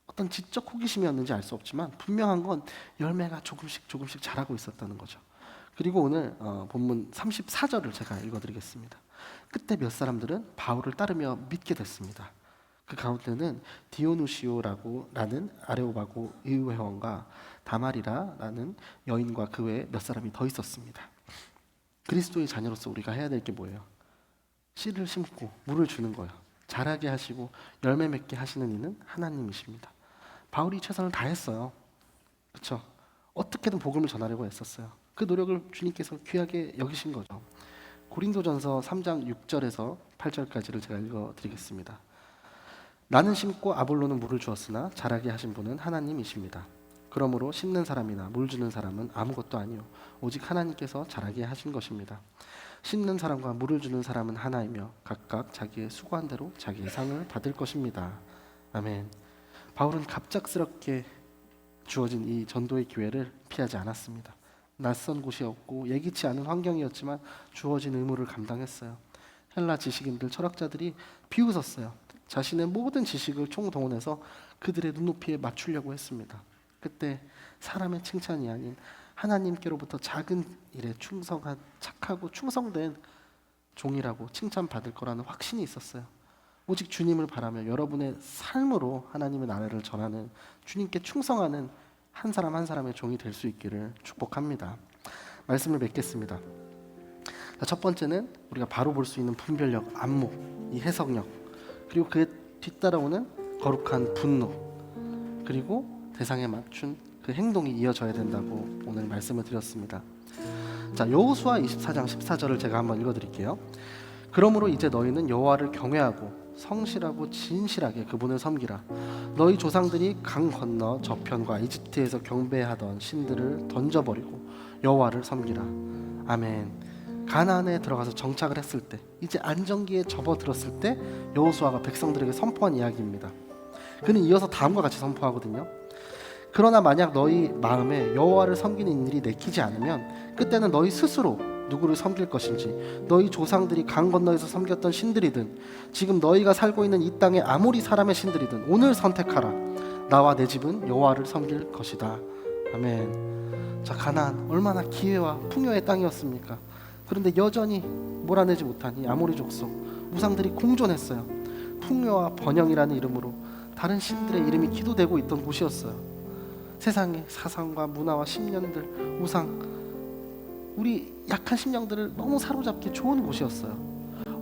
S1: 어떤 지적 호기심이었는지 알 수 없지만 분명한 건 열매가 조금씩 자라고 있었다는 거죠. 그리고 오늘 본문 34절을 제가 읽어드리겠습니다. 그때 몇 사람들은 바울을 따르며 믿게 됐습니다. 그 가운데는 디오누시오라는 아레오바고 의회원과 다말이라는 여인과 그 외에 몇 사람이 더 있었습니다. 그리스도의 자녀로서 우리가 해야 될 게 뭐예요? 씨를 심고 물을 주는 거예요. 자라게 하시고 열매 맺게 하시는 이는 하나님이십니다. 바울이 최선을 다했어요. 그렇죠? 어떻게든 복음을 전하려고 했었어요. 그 노력을 주님께서 귀하게 여기신 거죠. 고린도전서 3장 6절에서 8절까지를 제가 읽어드리겠습니다. 나는 심고 아볼로는 물을 주었으나 자라게 하신 분은 하나님이십니다. 그러므로 심는 사람이나 물 주는 사람은 아무것도 아니요 오직 하나님께서 자라게 하신 것입니다. 심는 사람과 물을 주는 사람은 하나이며 각각 자기의 수고한 대로 자기의 상을 받을 것입니다. 아멘. 바울은 갑작스럽게 주어진 이 전도의 기회를 피하지 않았습니다. 낯선 곳이었고 예기치 않은 환경이었지만 주어진 의무를 감당했어요. 헬라 지식인들, 철학자들이 비웃었어요. 자신의 모든 지식을 총동원해서 그들의 눈높이에 맞추려고 했습니다. 그때 사람의 칭찬이 아닌 하나님께로부터 작은 일에 충성한, 착하고 충성된 종이라고 칭찬받을 거라는 확신이 있었어요. 오직 주님을 바라며 여러분의 삶으로 하나님의 나라를 전하는, 주님께 충성하는 한 사람 한 사람의 종이 될 수 있기를 축복합니다. 말씀을 맺겠습니다. 첫 번째는 우리가 바로 볼 수 있는 분별력, 안목, 이 해석력, 그리고 그에 뒤따라오는 거룩한 분노, 그리고 대상에 맞춘 그 행동이 이어져야 된다고 오늘 말씀을 드렸습니다. 자, 여호수아 24장 14절을 제가 한번 읽어드릴게요. 그러므로 이제 너희는 여호와를 경외하고 성실하고 진실하게 그분을 섬기라. 너희 조상들이 강 건너 저편과 이집트에서 경배하던 신들을 던져버리고 여호와를 섬기라. 아멘. 가나안에 들어가서 정착을 했을 때, 이제 안정기에 접어들었을 때 여호수아가 백성들에게 선포한 이야기입니다. 그는 이어서 다음과 같이 선포하거든요. 그러나 만약 너희 마음에 여호와를 섬기는 일이 내키지 않으면 그때는 너희 스스로 누구를 섬길 것인지, 너희 조상들이 강 건너에서 섬겼던 신들이든 지금 너희가 살고 있는 이 땅의 아모리 사람의 신들이든 오늘 선택하라. 나와 내 집은 여호와를 섬길 것이다. 아멘. 자, 가나안 얼마나 기회와 풍요의 땅이었습니까? 그런데 여전히 몰아내지 못한 이 아모리 족속, 우상들이 공존했어요. 풍요와 번영이라는 이름으로 다른 신들의 이름이 기도되고 있던 곳이었어요. 세상의 사상과 문화와 신념들, 우상, 우리 약한 심령들을 너무 사로잡기 좋은 곳이었어요.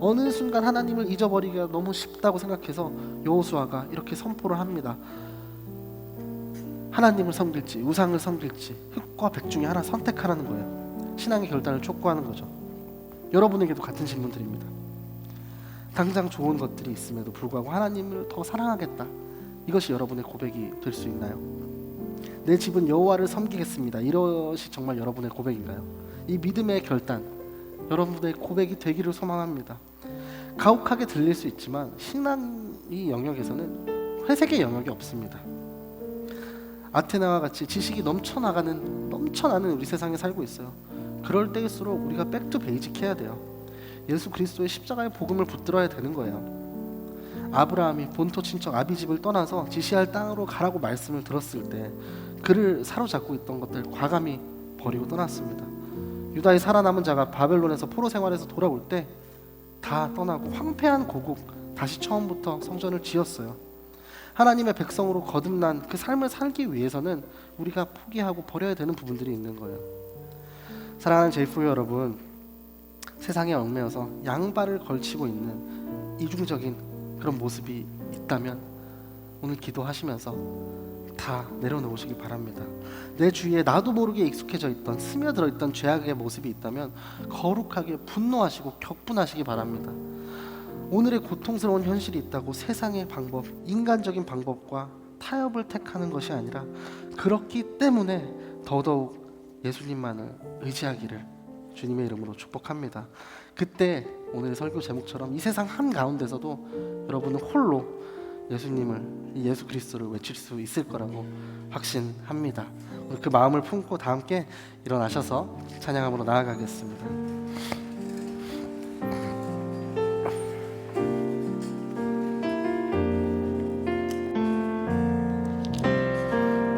S1: 어느 순간 하나님을 잊어버리기가 너무 쉽다고 생각해서 여호수아가 이렇게 선포를 합니다. 하나님을 섬길지 우상을 섬길지 흙과 백 중에 하나 선택하라는 거예요. 신앙의 결단을 촉구하는 거죠. 여러분에게도 같은 질문 드립니다. 당장 좋은 것들이 있음에도 불구하고 하나님을 더 사랑하겠다, 이것이 여러분의 고백이 될 수 있나요? 내 집은 여호와를 섬기겠습니다, 이것이 정말 여러분의 고백인가요? 이 믿음의 결단, 여러분의 고백이 되기를 소망합니다. 가혹하게 들릴 수 있지만 신앙의 영역에서는 회색의 영역이 없습니다. 아테나와 같이 지식이 넘쳐나는 우리 세상에 살고 있어요. 그럴 때일수록 우리가 백투 베이직 해야 돼요. 예수 그리스도의 십자가의 복음을 붙들어야 되는 거예요. 아브라함이 본토 친척 아비집을 떠나서 지시할 땅으로 가라고 말씀을 들었을 때 그를 사로잡고 있던 것들 과감히 버리고 떠났습니다. 유다의 살아남은 자가 바벨론에서 포로 생활에서 돌아올 때 다 떠나고 황폐한 고국 다시 처음부터 성전을 지었어요. 하나님의 백성으로 거듭난 그 삶을 살기 위해서는 우리가 포기하고 버려야 되는 부분들이 있는 거예요. 사랑하는 제이프로 여러분, 세상에 얽매여서 양발을 걸치고 있는 이중적인 그런 모습이 있다면 오늘 기도하시면서 다 내려놓으시기 바랍니다. 내 주위에 나도 모르게 익숙해져 있던, 스며들어 있던 죄악의 모습이 있다면 거룩하게 분노하시고 격분하시기 바랍니다. 오늘의 고통스러운 현실이 있다고 세상의 방법, 인간적인 방법과 타협을 택하는 것이 아니라 그렇기 때문에 더더욱 예수님만을 의지하기를 주님의 이름으로 축복합니다. 그때 오늘 설교 제목처럼 이 세상 한가운데서도 여러분은 홀로 예수님을, 예수 그리스도를 외칠 수 있을 거라고 확신합니다. 오늘 그 마음을 품고 다 함께 일어나셔서 찬양함으로 나아가겠습니다.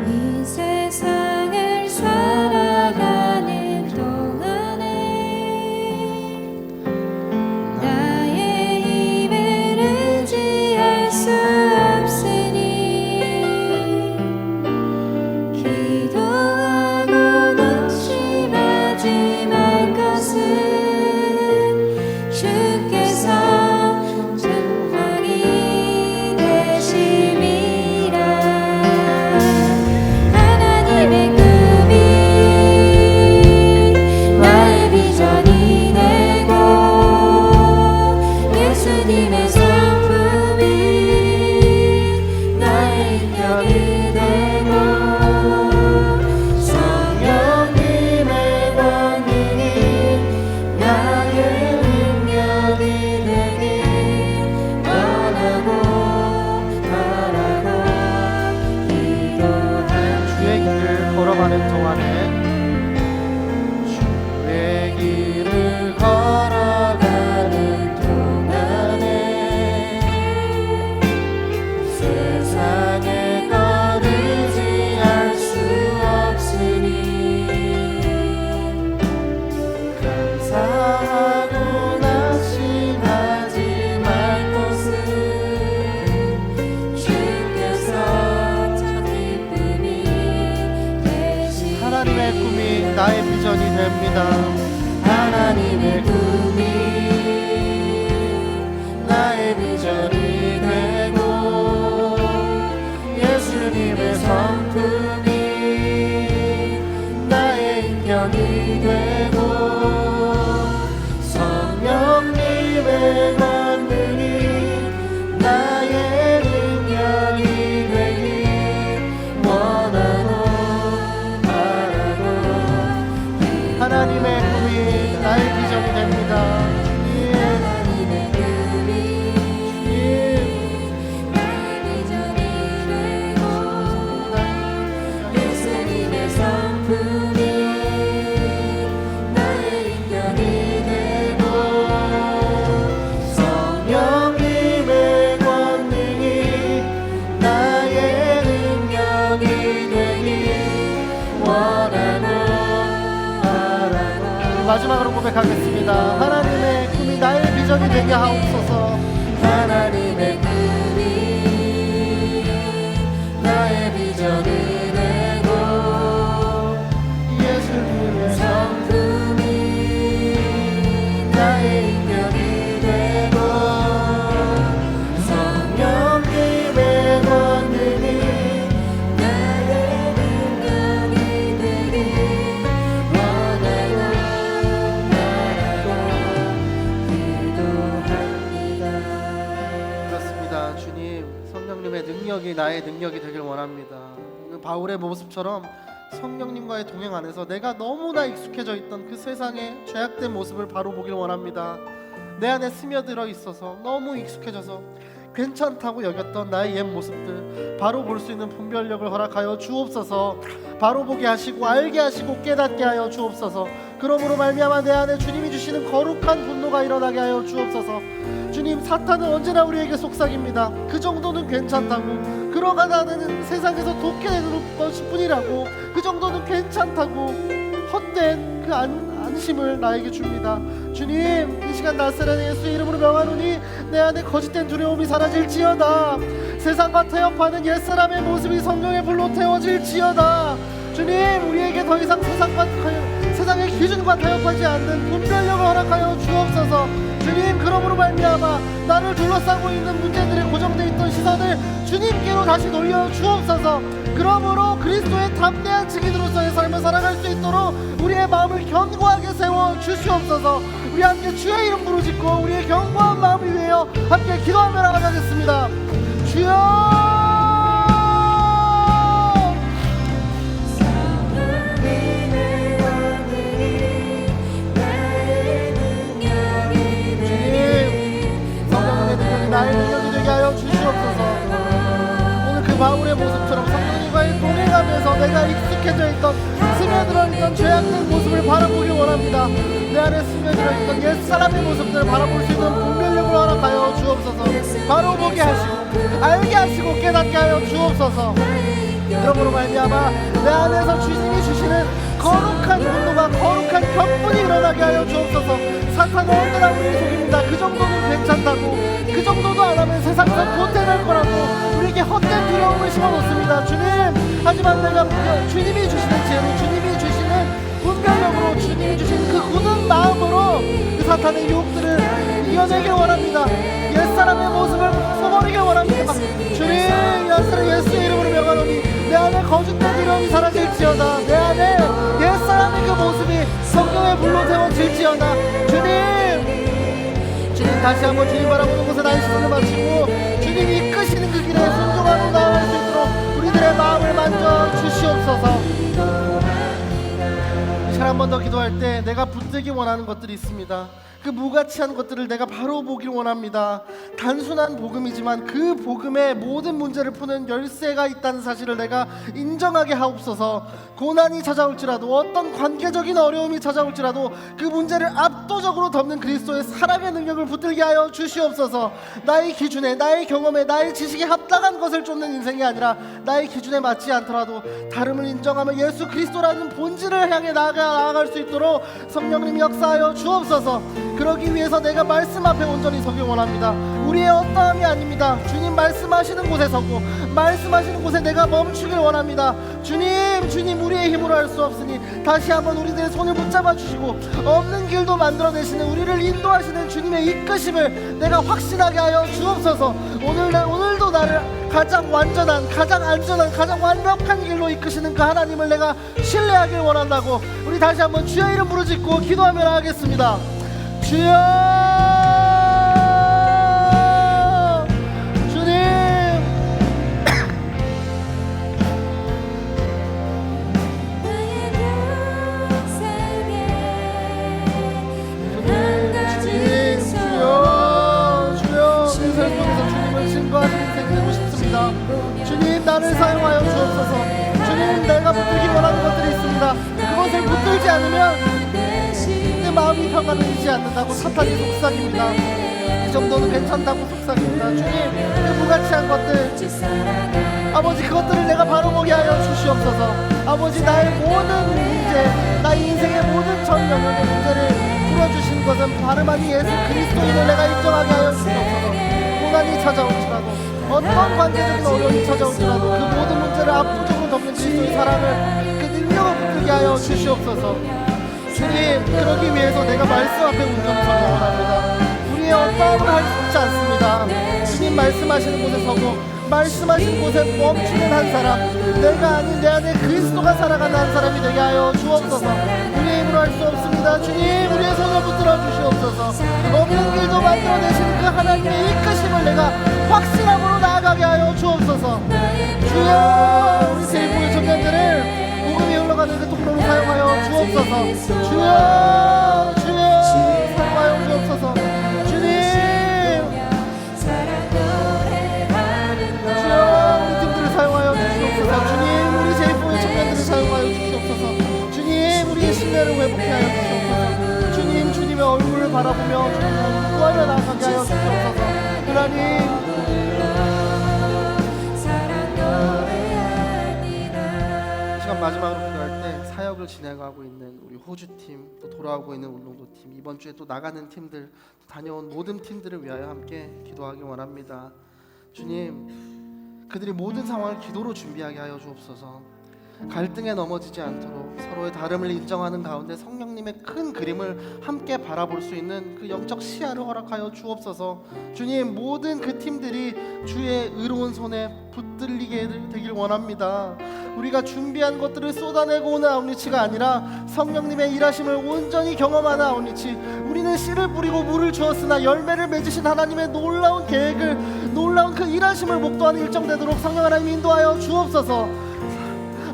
S2: 이 세상을 살아가는 동안에 나의 입을 의지할 수 없으니 기도하고 낙심하지 말 것은 주께서 전망이 되심이라. 하나님의 꿈이 나의 비전이 되고 예수님의 성품이 나의 인격이 되고 성령님의 권능이 나의 능력이 되길 원하고 바라고 기도합니다.
S1: 주의 길을 걸어가는 동안에 주의 길을
S2: 걸어가는 동안에 세상에 거르지할 수 없으니 감사하고 낙심하지 말 것은 주께서 참 기쁨이 되시.
S1: 하나님의 꿈이 나의 비전이 됩니다.
S2: 하나님의 꿈이 나의 비전이 되고 예수님의 성품이 나의 인격이 되고 성령님의 권능이 나의 능력이 되길 원하고 바라고
S1: 하나님의 꿈이 나의 비전이 됩니다.
S2: 하나님의 꿈이 나의 비전이 되고 예수님의 성품이 나의 인격이 되고 성령님의 권능이 나의 능력이 되길 원하고 바라고.
S1: 마지막으로 고백하겠습니다. 하나님의 꿈이 나의 비전이 되게 하옵소서.
S2: 하나님의 꿈이 나의 비전이 되고
S1: 하나님의 능력이 나의 능력이 되길 원합니다. 오늘 바울의 모습처럼 성령님과의 동행 안에서 내가 너무나 익숙해져 있던 그 세상의 죄악된 모습을 바로 보길 원합니다. 내 안에 스며들어 있어서 너무 익숙해져서 괜찮다고 여겼던 나의 옛 모습들 바로 볼 수 있는 분별력을 허락하여 주옵소서. 바로 보게 하시고 알게 하시고 깨닫게 하여 주옵소서. 그러므로 말미암아 내 안에 주님이 주시는 거룩한 분노가 일어나게 하여 주옵소서. 주님, 사탄은 언제나 우리에게 속삭입니다. 그 정도는 괜찮다고, 그러가다는 세상에서 돕게 되는 것뿐이라고, 그 정도는 괜찮다고 헛된 그 안심을 나에게 줍니다. 주님, 이 시간 나사렛 예수의 이름으로 명하노니 내 안에 거짓된 두려움이 사라질지어다. 세상과 타협하는 옛사람의 모습이 성령의 불로 태워질지어다. 주님, 우리에게 더 이상 세상의 기준과 타협하지 않는 분별력을 허락하여 주옵소서. 주님, 그러므로 말미암아 나를 둘러싸고 있는 문제들에 고정되어 있던 시선을 주님께로 다시 돌려 주옵소서. 그러므로 그리스도의 담대한 증인으로서의 삶을 살아갈 수 있도록 우리의 마음을 견고하게 세워 주시옵소서. 우리 함께 주의 이름 부르짖고 우리의 견고한 마음을 위하여 함께 기도하며 나아가겠습니다. 주여, 나의 능력이 되게 하여 주시옵소서. 오늘 그 바울의 모습처럼 성령님과의 동행하면서 내가 익숙해져 있던, 스며들어 있던 죄악된 모습을 바라보길 원합니다. 내 안에 스며들어 있던 옛사람의 모습들을 바라볼 수 있는 분별력을 허락하여 주옵소서. 바로 보게 하시고 알게 하시고 깨닫게 하여 주옵소서. 그러므로 말미암아 내 안에서 주님이 주시는 거룩한 분노가, 거룩한 격분이 일어나게 하여 주옵소서. 사탄은 언제나 우리를 속입니다. 그 정도는 괜찮다고, 그 정도도 안 하면 세상에서 도태될 거라고 우리에게 헛된 두려움을 심어놓습니다. 주님, 하지만 내가 주님이 주시는 지혜로, 주님이 주시는 분별력으로, 주님이 주시는 그 굳은 마음으로 그 사탄의 유혹들을 이겨내길 원합니다. 옛사람의 모습을 써버리길 원합니다. 주님, 예수의 이름으로 명하노니 내 안에 거짓된 두려움이 사라질지어다. 내 안에 옛사람의 그 모습이 성령의 불로 태워질지어다. 주님, 다시 한번 주님 바라보는 곳에 나의 시선을 맞추고 주님이 이끄시는 그 길에 순종하고 나아갈 수 있도록 우리들의 마음을 만져 주시옵소서. 이 시간 한 번 더 기도할 때 내가 붙들기 원하는 것들이 있습니다. 그 무가치한 것들을 내가 바로 보길 원합니다. 단순한 복음이지만 그 복음의 모든 문제를 푸는 열쇠가 있다는 사실을 내가 인정하게 하옵소서. 고난이 찾아올지라도, 어떤 관계적인 어려움이 찾아올지라도 그 문제를 압도적으로 덮는 그리스도의 사랑의 능력을 붙들게 하여 주시옵소서. 나의 기준에, 나의 경험에, 나의 지식에 합당한 것을 쫓는 인생이 아니라 나의 기준에 맞지 않더라도 다름을 인정하며 예수 그리스도라는 본질을 향해 나아갈 수 있도록 성령님이 역사하여 주옵소서. 그러기 위해서 내가 말씀 앞에 온전히 서길 원합니다. 우리의 어떠함이 아닙니다. 주님 말씀하시는 곳에 서고 말씀하시는 곳에 내가 멈추길 원합니다. 주님, 우리의 힘으로 할 수 없으니 다시 한번 우리들의 손을 붙잡아 주시고 없는 길도 만들어내시는, 우리를 인도하시는 주님의 이끄심을 내가 확신하게 하여 주옵소서. 오늘도 나를 가장 완전한, 가장 안전한, 가장 완벽한 길로 이끄시는 그 하나님을 내가 신뢰하길 원한다고 우리 다시 한번 주의 이름 부르짖고 기도하며 나가겠습니다. 주여, 주님, 주여, 내 삶 속에서 주님을 증거하는 인생 되고 싶습니다. 주님, 나를 사용하여 주옵소서. 주님, 내가 붙들기 원하는 것들이 있습니다. 그것을 붙들지 않으면 마음이 평안해지지 않는다고 사탄이 속삭입니다. 이 정도는 괜찮다고 속삭입니다. 주님, 그 무가치한 것들, 아버지, 그것들을 내가 바로 보게 하여 주시옵소서. 아버지, 나의 모든 문제, 나의 인생의 모든 전 영역의 문제를 풀어주신 것은 바르마니 예수 그리스도인을 내가 인정하게 하여 주시옵소서. 고난이 찾아올지라도, 어떤 관계적인 어려움이 찾아올지라도 그 모든 문제를 압도적으로 덮는 그리스도의 사랑을, 그 능력을 붙들게 하여 주시옵소서. 주님, 그러기 위해서 내가 말씀 앞에 온전히 서기 원합니다. 우리의 어떠함을 할 수 있지 않습니다. 주님 말씀하시는 곳에 서고 말씀하시는 곳에 멈추는 한 사람, 내가 아닌 내 안에 그리스도가 살아가는 한 사람이 되게 하여 주옵소서. 우리의 힘으로 할 수 없습니다. 주님, 우리의 손을 붙들어 주시옵소서. 없는 길도 만들어내시는 그 하나님의 이끄심을 내가 확신함으로 나아가 나아가게 하여 주옵소서. 주여 우리 제일부의 청년들을 복음이 흘러가는 그 통로로 사용하여 주옵소서. 주여 사용하여 주옵소서. 사용하여 주시옵소서. 주님 우리 제일부의 청년들을 사용하여 주시옵소서. 주님 우리의 신뢰를 회복해 하여 주시옵소서. 주님 주님의 얼굴을 바라보며 구하며 나아가게 하여 주시옵소서. 하나님 시간 마지막으로 기도할 때 사역을 진행하고 있는 우리 호주팀 또 돌아오고 있는 울릉도팀 이번 주에 또 나가는 팀들 다녀온 모든 팀들을 위하여 함께 기도하기 원합니다. 주님 그들이 모든 상황을 기도로 준비하게 하여 주옵소서. 갈등에 넘어지지 않도록 서로의 다름을 인정하는 가운데 성령님의 큰 그림을 함께 바라볼 수 있는 그 영적 시야를 허락하여 주옵소서. 주님 모든 그 팀들이 주의 의로운 손에 붙들리게 되길 원합니다. 우리가 준비한 것들을 쏟아내고 오는 아웃리치가 아니라 성령님의 일하심을 온전히 경험하는 아웃리치. 우리는 씨를 뿌리고 물을 주었으나 열매를 맺으신 하나님의 놀라운 계획을 놀라운 그 일하심을 목도하는 일정 되도록 성령 하나님 인도하여 주옵소서.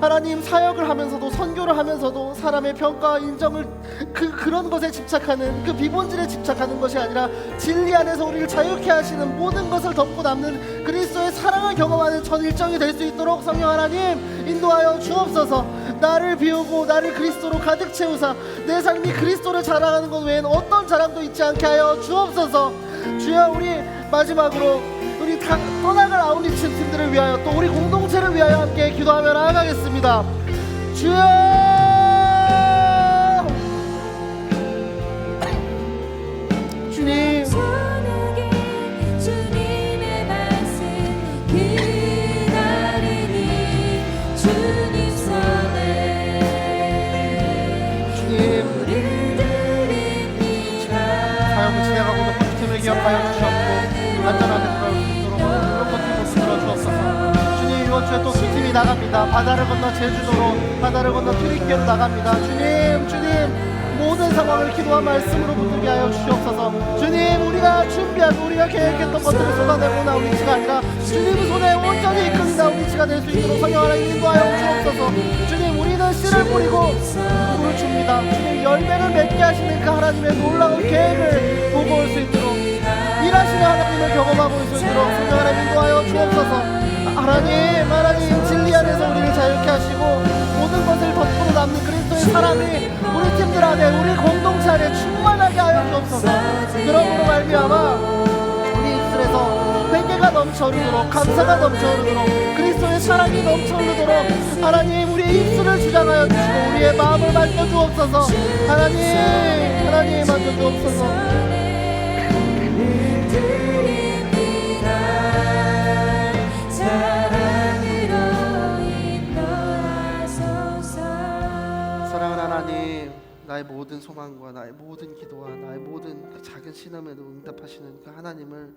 S1: 하나님 사역을 하면서도 선교를 하면서도 사람의 평가와 인정을 그런 것에 집착하는 그 비본질에 집착하는 것이 아니라 진리 안에서 우리를 자유케 하시는 모든 것을 덮고 남는 그리스도의 사랑을 경험하는 전 일정이 될 수 있도록 성령 하나님 인도하여 주옵소서. 나를 비우고 나를 그리스도로 가득 채우사 내 삶이 그리스도를 자랑하는 것 외에는 어떤 자랑도 있지 않게 하여 주옵소서. 주여 우리 마지막으로 우리 다 떠나갈 아웃리치 팀들을 위하여 또 우리 공동체를 위하여 함께 기도하며 나아가겠습니다. 주여 주님
S2: 주님의 말씀 기다리니 주님 손에
S1: 주님
S2: 우리를 드립니다.
S1: 사역을 진행하고 있는 호주팀을 기억하여 주시옵고 안전하게 돌아올 수 있도록 울릉도팀을 붙들어 주옵소서. 주님 이번 주에 또 두 팀이 나갑니다. 바다를 건너 제주도로 바다를 건너 트리키에로 나갑니다. 주님 모든 상황을 기도와 말씀으로 붙들게 하여 주시옵소서. 주님 우리가 준비하고 우리가 계획했던 것들을 쏟아내고 나온 위치가 아니라 주님 손에 온전히 이끌린 나온 위치가 될 수 있도록 성령 하나님 인도하여 주옵소서. 주님 우리는 씨를 뿌리고 물을 줍니다. 주님 열매를 맺게 하시는 그 하나님의 놀라운 계획을 보고 올 수 있도록 일하시는 하나님을 경험하고 올 수 있도록 성령 하나님 인도하여 주옵소서. 하나님 진리 안에서 우리를 자유케 하시고 모든 것을 덮고 남는 그리스도의 사랑이 우리 팀들 안에 우리 공동체 안에 충만하게 하여 주옵소서. 그러므로 말미암아 우리 입술에서 회개가 넘쳐 흐르도록 감사가 넘쳐 흐르도록 그리스도의 사랑이 넘쳐 흐르도록 하나님 우리의 입술을 주장하여 주시고 우리의 마음을 만져 주옵소서. 하나님 만져 주옵소서. 사랑하는 하나님 나의 모든 소망과 나의 모든 기도와 나의 모든 그 작은 신음에도 응답하시는 그 하나님을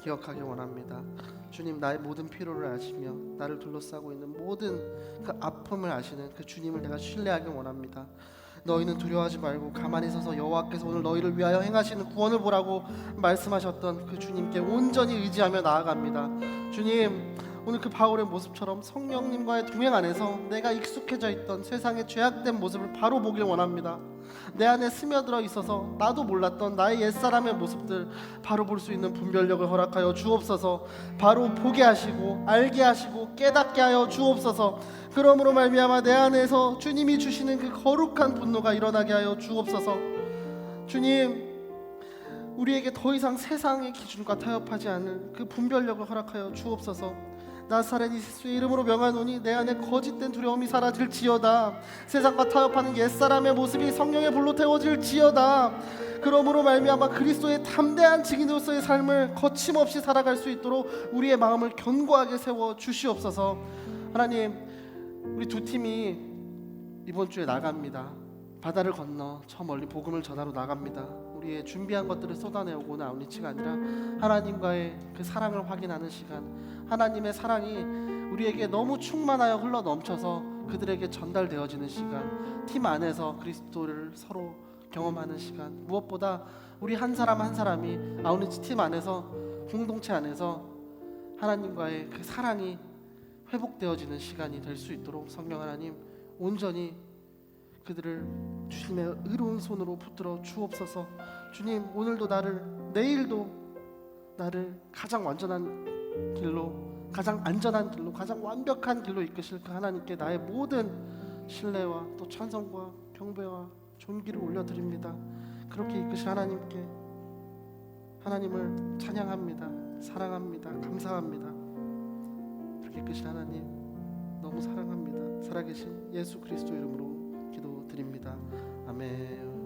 S1: 기억하기 원합니다. 주님 나의 모든 필요를 아시며 나를 둘러싸고 있는 모든 그 아픔을 아시는 그 주님을 내가 신뢰하기 원합니다. 너희는 두려워하지 말고 가만히 서서 여호와께서 오늘 너희를 위하여 행하시는 구원을 보라고 말씀하셨던 그 주님께 온전히 의지하며 나아갑니다. 주님 오늘 그 바울의 모습처럼 성령님과의 동행 안에서 내가 익숙해져 있던 세상의 죄악된 모습을 바로 보길 원합니다. 내 안에 스며들어 있어서 나도 몰랐던 나의 옛사람의 모습들 바로 볼 수 있는 분별력을 허락하여 주옵소서. 바로 보게 하시고 알게 하시고 깨닫게 하여 주옵소서. 그러므로 말미암아 내 안에서 주님이 주시는 그 거룩한 분노가 일어나게 하여 주옵소서. 주님 우리에게 더 이상 세상의 기준과 타협하지 않을 그 분별력을 허락하여 주옵소서. 나사렛 예수의 이름으로 명하노니 내 안에 거짓된 두려움이 사라질지어다. 세상과 타협하는 옛사람의 모습이 성령의 불로 태워질지어다. 그러므로 말미암아 그리스도의 담대한 증인으로서의 삶을 거침없이 살아갈 수 있도록 우리의 마음을 견고하게 세워 주시옵소서. 하나님 우리 두 팀이 이번 주에 나갑니다. 바다를 건너 저 멀리 복음을 전하러 나갑니다. 우리의 준비한 것들을 쏟아내오고는 아웃리치가 아니라 하나님과의 그 사랑을 확인하는 시간, 하나님의 사랑이 우리에게 너무 충만하여 흘러 넘쳐서 그들에게 전달되어지는 시간, 팀 안에서 그리스도를 서로 경험하는 시간, 무엇보다 우리 한 사람 한 사람이 아웃리치 팀 안에서 공동체 안에서 하나님과의 그 사랑이 회복되어지는 시간이 될 수 있도록 성령 하나님 온전히 그들을 주님의 의로운 손으로 붙들어 주옵소서. 주님, 오늘도 나를, 내일도 나를 가장 완전한 길로, 가장 안전한 길로, 가장 완벽한 길로 이끄실 그 하나님께 나의 모든 신뢰와 또 찬송과 경배와 존귀를 올려드립니다. 그렇게 이끄실 하나님께 하나님을 찬양합니다. 사랑합니다. 감사합니다. 그렇게 이끄실 하나님 너무 사랑합니다. 살아계신 예수 그리스도 이름으로 기도드립니다. 아멘.